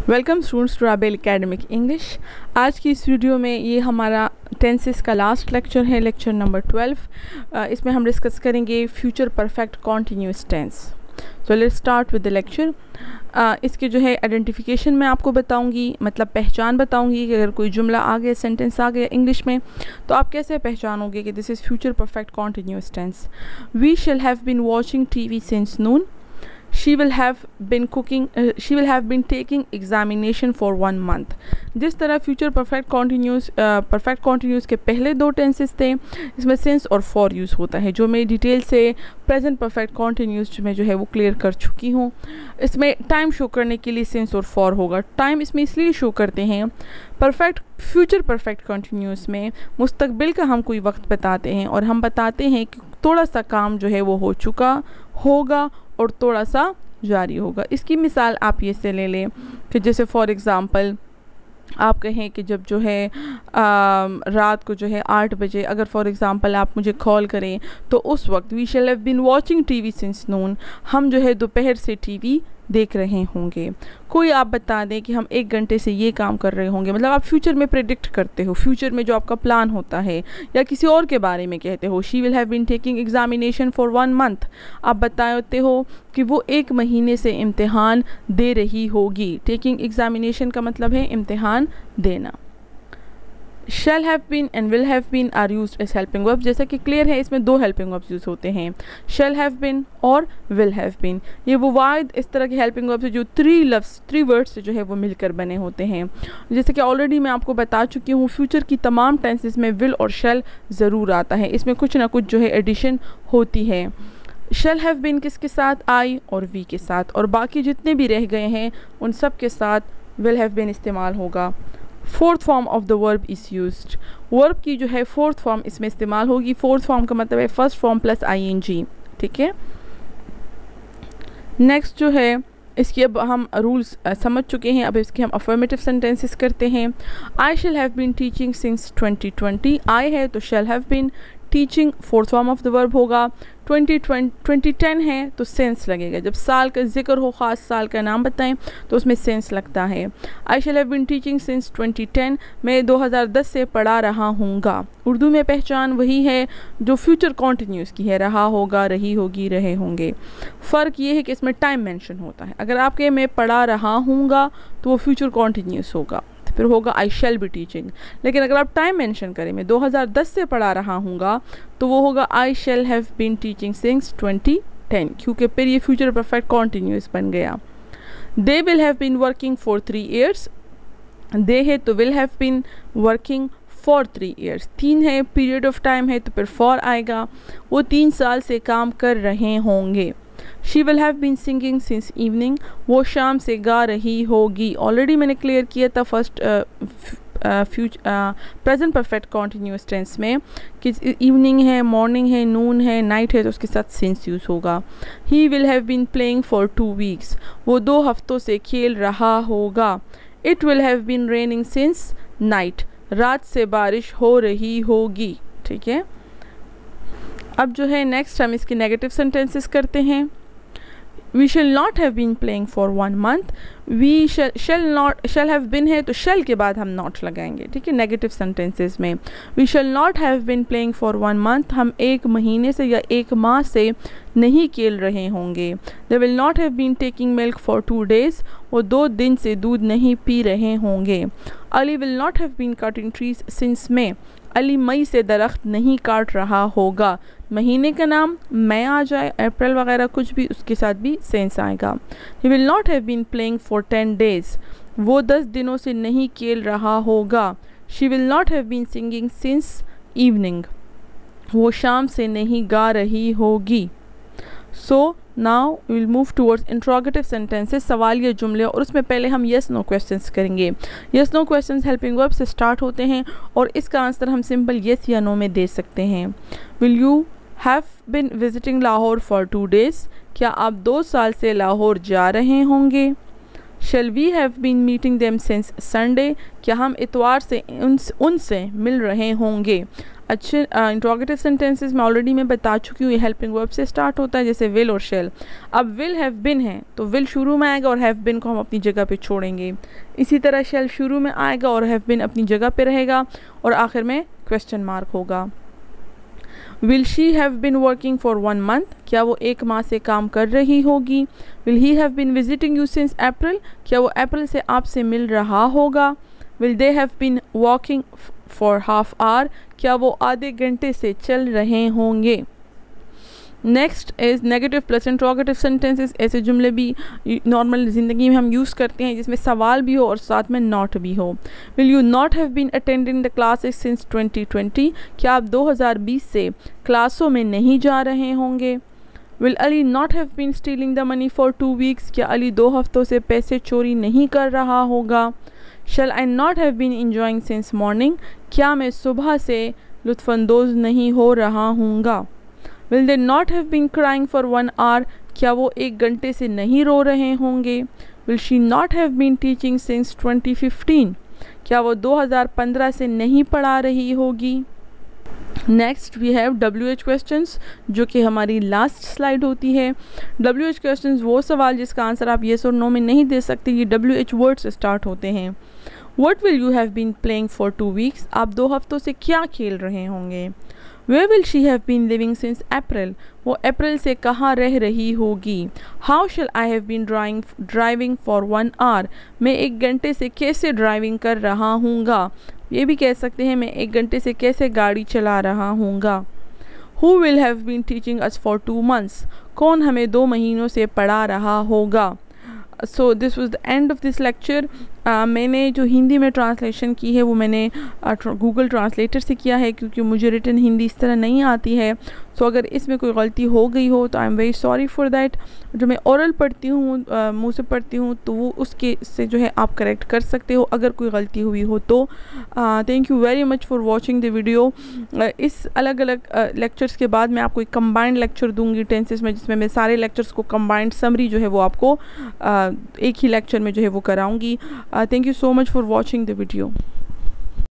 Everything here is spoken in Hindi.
Welcome students to Rabel academic English. आज की इस वीडियो में ये हमारा टेंसेस का लास्ट लेक्चर है, लेक्चर नंबर 12। इसमें हम डिस्कस करेंगे future perfect continuous tense. So let's start with the lecture. इसके जो है आइडेंटिफिकेशन मैं आपको बताऊंगी, मतलब पहचान बताऊंगी कि अगर कोई जुमला आ गया, सेंटेंस आ गया इंग्लिश में, तो आप कैसे पहचानोगे कि this is future perfect continuous tense. We shall have been watching TV since noon. She will have been taking examination for 1 month। जिस तरह फ्यूचर परफेक्ट कॉन्टिन्यूस के पहले दो टेंसेस थे, इसमें सिंस और फॉर यूज़ होता है, जो मैं डिटेल से प्रेजेंट परफेक्ट कॉन्टिन्यूस में जो है वो क्लियर कर चुकी हूँ। इसमें टाइम शो करने के लिए सिंस और फॉर होगा। टाइम इसमें इसलिए शो करते हैं, फ्यूचर परफेक्ट कॉन्टिन्यूस में मुस्तकबिल का हम कोई वक्त बताते हैं और हम बताते हैं कि थोड़ा सा काम जो है वो हो चुका होगा और थोड़ा सा जारी होगा। इसकी मिसाल आप ये से ले लें कि जैसे फॉर एग्ज़ाम्पल आप कहें कि जब जो है रात को जो है 8 बजे अगर फॉर एग्ज़ाम्पल आप मुझे कॉल करें, तो उस वक्त we shall have been watching TV since noon, हम जो है दोपहर से टीवी देख रहे होंगे। कोई आप बता दें कि हम 1 घंटे से ये काम कर रहे होंगे, मतलब आप फ्यूचर में प्रेडिक्ट करते हो, फ्यूचर में जो आपका प्लान होता है, या किसी और के बारे में कहते हो। She will have been taking examination for 1 month, आप बताते हो कि वो 1 महीने से इम्तिहान दे रही होगी। टेकिंग एग्जामिनेशन का मतलब है इम्तिहान देना। Shall have been and will have been are used as helping verb. जैसा कि क्लियर है, इसमें 2 हेल्पिंग वर्ब्स यूज़ होते हैं, शैल हैव बीन और विल हैव बीन। ये वो वाहिद इस तरह के हेल्पिंग वर्ब्स है जो 3 वर्ड्स से जो है वो मिलकर बने होते हैं। जैसे कि ऑलरेडी मैं आपको बता चुकी हूँ, फ्यूचर की तमाम टेंसेस में विल और शैल ज़रूर आता है, इसमें कुछ ना कुछ जो है एडिशन होती है। शैल हैव बीन किसके साथ? आई और वी के साथ, और बाकी जितने भी रह गए हैं उन सब के साथ विल हैव बीन इस्तेमाल होगा। 4th form of the verb is used. Verb की जो है 4th फॉर्म इसमें इस्तेमाल होगी। 4th फॉर्म का मतलब है फर्स्ट फॉर्म प्लस ing, ठीक है। नेक्स्ट जो है इसकी अब हम रूल्स समझ चुके हैं, अब इसके हम अफर्मेटिव सेंटेंसेस करते हैं। I shall have been teaching since 2020। I है तो shall have been, teaching 4th form of the verb होगा। 2010 है तो सेंस लगेगा, जब साल का जिक्र हो, ख़ास साल का नाम बताएं तो उसमें सेंस लगता है। I shall have been teaching since 2010, मैं 2010 से पढ़ा रहा हूँगा। उर्दू में पहचान वही है जो फ्यूचर कॉन्टिन्यूस की है, रहा होगा, रही होगी, रहे होंगे। फ़र्क ये है कि इसमें टाइम मेंशन होता है। अगर आप कहें मैं पढ़ा रहा हूँगा तो वो फ्यूचर कॉन्टिन्यूस होगा, फिर होगा आई शैल बी टीचिंग। लेकिन अगर आप टाइम मेंशन करें, मैं 2010 से पढ़ा रहा हूँगा, तो वो होगा I shall have been teaching since 2010, क्योंकि फिर ये फ्यूचर परफेक्ट कॉन्टिन्यूस बन गया। They will have been working for 3 years। They है तो will have been working for 3 years। 3 है, पीरियड ऑफ टाइम है तो फिर फॉर आएगा, वो 3 साल से काम कर रहे होंगे। She will have been singing since evening, वो शाम से गा रही होगी। ऑलरेडी मैंने क्लियर किया था first present perfect continuous tense में कि इवनिंग है, मॉर्निंग है, नून है, नाइट है, तो उसके साथ सिंस यूज़ होगा। He will have been playing for 2 weeks, वो 2 हफ्तों से खेल रहा होगा। It will have been raining since night, रात से बारिश हो रही होगी, ठीक है। अब जो है नेक्स्ट हम इसके नेगेटिव सेंटेंसेस करते हैं। We shall not have been playing for 1 month। We shall have been है तो शैल के बाद हम नॉट लगाएंगे, ठीक है, नेगेटिव सेंटेंसेस में। We shall not have been playing for 1 month, हम 1 महीने से या 1 माह से नहीं खेल रहे होंगे। They will not have been taking milk for 2 days, वो 2 दिन से दूध नहीं पी रहे होंगे। Ali will not have been cutting trees since May, Ali मई से दरख्त नहीं काट रहा होगा। महीने का नाम मई आ जाए, अप्रैल वगैरह कुछ भी, उसके साथ भी सेंस आएगा। He will not have been playing for 10 days, वो 10 दिनों से नहीं खेल रहा होगा। She will not have been singing since evening, वो शाम से नहीं गा रही होगी। So now we will move towards interrogative sentences, सवाल या जुमले, और उसमें पहले हम येस नो क्वेश्चंस करेंगे। Yes no questions helping verb से स्टार्ट होते हैं और इसका आंसर हम सिंपल येस या नो में दे सकते हैं। Will you have been visiting Lahore for 2 days, क्या आप 2 साल से लाहौर जा रहे होंगे। Shall we have been meeting them since Sunday, क्या हम इतवार से उनसे मिल रहे होंगे। अच्छे इंट्रोगेटिव सेंटेंसेस में ऑलरेडी मैं बता चुकी हूँ, ये हेल्पिंग वर्ब से स्टार्ट होता है, जैसे विल और शेल। अब विल हैव बिन है तो विल शुरू में आएगा और हैव बिन को हम अपनी जगह पे छोड़ेंगे। इसी तरह शेल शुरू में आएगा और हैव बिन अपनी जगह पे रहेगा और आखिर में क्वेश्चन मार्क होगा। Will she have been working for 1 month, क्या वो 1 माह से काम कर रही होगी। Will he have been visiting you since April, क्या वो अप्रैल से आपसे मिल रहा होगा। Will they have been walking for half hour, क्या वो आधे घंटे से चल रहे होंगे। Next is negative plus interrogative sentences. ऐसे जुमले भी नॉर्मल ज़िंदगी में हम यूज़ करते हैं जिसमें सवाल भी हो और साथ में नॉट भी हो। Will you not have been attending the classes since 2020, क्या आप 2020 से क्लासों में नहीं जा रहे होंगे। Will Ali not have been stealing the money for 2 weeks, क्या अली 2 हफ्तों से पैसे चोरी नहीं कर रहा होगा। Shall I not have been enjoying since morning, क्या मैं सुबह से लुत्फ़अंदोज़ नहीं हो रहा हूँगा। Will they not have been crying for 1 hour, क्या वो 1 घंटे से नहीं रो रहे होंगे। Will she not have been teaching since 2015, क्या वो 2015 से नहीं पढ़ा रही होगी। Next we have WH questions, जो कि हमारी लास्ट स्लाइड होती है। WH क्वेश्चंस वो सवाल जिसका आंसर आप येस और नो में नहीं दे सकते, ये WH वर्ड से स्टार्ट होते हैं। What will you have been playing for 2 weeks, आप 2 हफ्तों से क्या खेल रहे होंगे। Where will she have been living since April, वो अप्रैल से कहाँ रह रही होगी। How shall I have been driving for 1 hour, मैं 1 घंटे से कैसे ड्राइविंग कर रहा हूँगा। ये भी कह सकते हैं मैं 1 घंटे से कैसे गाड़ी चला रहा हूँगा। Who will have been teaching us for 2 months, कौन हमें 2 महीनों से पढ़ा रहा होगा। So this was the end of this lecture. मैंने जो हिंदी में ट्रांसलेशन की है वो मैंने गूगल ट्रांसलेटर से किया है, क्योंकि मुझे रिटन हिंदी इस तरह नहीं आती है। सो अगर इसमें कोई गलती हो गई हो तो I am very sorry for that. जो मैं ओरल पढ़ती हूँ, मुँह से पढ़ती हूँ, तो वो उसके से जो है आप करेक्ट कर सकते हो अगर कोई गलती हुई हो तो। Thank you very much for watching the video. इस अलग अलग लेक्चर्स के बाद मैं आपको एक कंबाइंड लेक्चर दूंगी टेंसेस में, जिसमें मैं सारे लेक्चर्स को कंबाइंड समरी जो है वो आपको एक ही लेक्चर में जो है वो कराऊंगी। Thank you so much for watching the video.